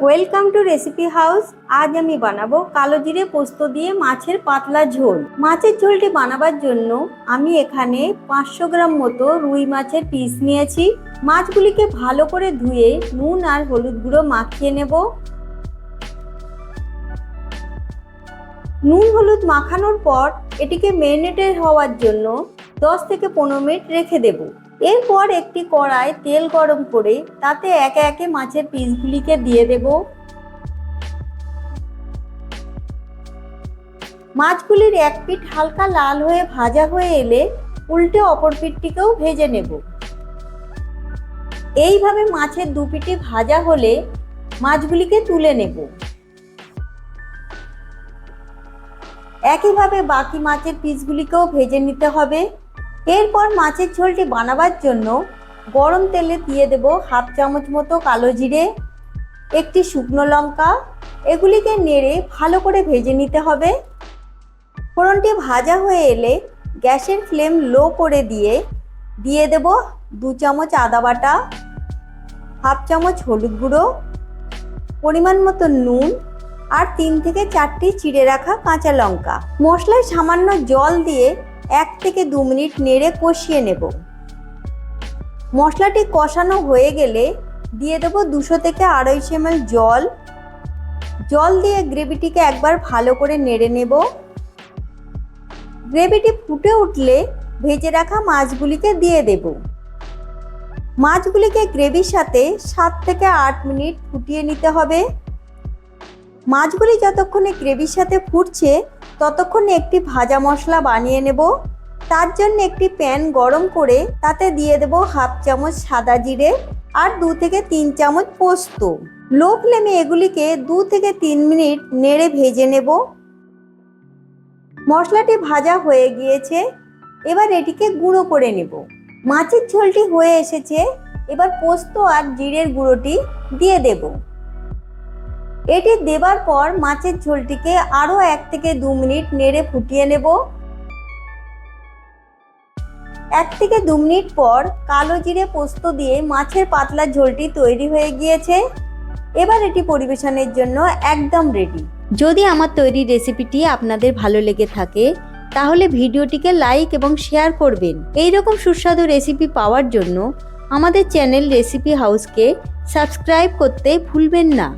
Welcome to recipe house. আজ আমি বানাবো কালো জিরে পোস্ত দিয়ে মাছের পাতলা ঝোল। মাছের ঝোলটি বানাবার জন্য আমি এখানে 500 গ্রাম মতো রুই মাছের পিস নিয়েছি। মাছগুলিকে ভালো করে ধুয়ে নুন আর হলুদ গুঁড়ো মাখিয়ে নেব। নুন হলুদ মাখানোর পর এটিকে ম্যারিনেটেড হওয়ার জন্য 10 থেকে 15 মিনিট রেখে দেব। এরপর একটি কড়ায় তেল গরম করে তাতে একে একে মাছের পিসগুলিকে দিয়ে দেব। মাছগুলির এক পিঠ হালকা লাল হয়ে ভাজা হয়ে এলে উল্টে অপর পিঠটিকেও ভেজে নেব। এইভাবে মাছের দু পিঠই ভাজা হলে মাছগুলিকে তুলে নেব। একইভাবে বাকি মাছের পিসগুলিকেও ভেজে নিতে হবে। এরপর মাছের ঝোলটি বানাবার জন্য গরম তেলে দিয়ে দেব হাফ চামচ মতো কালো জিরে, একটি শুকনো লঙ্কা। এগুলিকে নেড়ে ভালো করে ভেজে নিতে হবে। ফোড়নটি ভাজা হয়ে এলে গ্যাসের ফ্লেম লো করে দিয়ে দেব 2 চামচ আদা বাটা, হাফ চামচ হলুদ গুঁড়ো, পরিমাণ মতো নুন আর 3 থেকে 4টি চিড়ে রাখা কাঁচা লঙ্কা। মশলায় সামান্য জল দিয়ে 1 থেকে 2 মিনিট নেড়ে কষিয়ে নেব। মশলাটি কষানো হয়ে গেলে দিয়ে দেব 200 থেকে 250 ml জল দিয়ে গ্রেভিটিকে একবার ভালো করে নেড়ে নেব। গ্রেভিটি ফুটে উঠলে ভেজে রাখা মাছগুলিকে দিয়ে দেব। মাছগুলিকে গ্রেভির সাথে 7 থেকে 8 মিনিট ফুটিয়ে নিতে হবে। মাছগুলি যতক্ষণে গ্রেভির সাথে ফুটছে ততক্ষণে একটি ভাজা মশলা বানিয়ে নেব। তার জন্য একটি প্যান গরম করে তাতে দিয়ে দেব হাফ চামচ সাদা জিরে আর 2 থেকে 3 চামচ পোস্ত। লো ফ্লেমে এগুলিকে 2 থেকে 3 মিনিট নেড়ে ভেজে নেব। মশলাটি ভাজা হয়ে গিয়েছে, এবার এটিকে গুঁড়ো করে নেব। মাছের ঝোলটি হয়ে এসেছে, এবার পোস্ত আর জিরের গুঁড়োটি দিয়ে দেব। এটি দেবার পর মাছের ঝোলটিকে আরও 1 থেকে 2 মিনিট নেড়ে ফুটিয়ে নেব। 1 থেকে 2 মিনিট পর কালো জিরে পোস্ত দিয়ে মাছের পাতলা ঝোলটি তৈরি হয়ে গিয়েছে। এবার এটি পরিবেশনের জন্য একদম রেডি। যদি আমার তৈরি রেসিপিটি আপনাদের ভালো লেগে থাকে তাহলে ভিডিওটিকে লাইক এবং শেয়ার করবেন। এই রকম সুস্বাদু রেসিপি পাওয়ার জন্য আমাদের চ্যানেল রেসিপি হাউসকে সাবস্ক্রাইব করতে ভুলবেন না।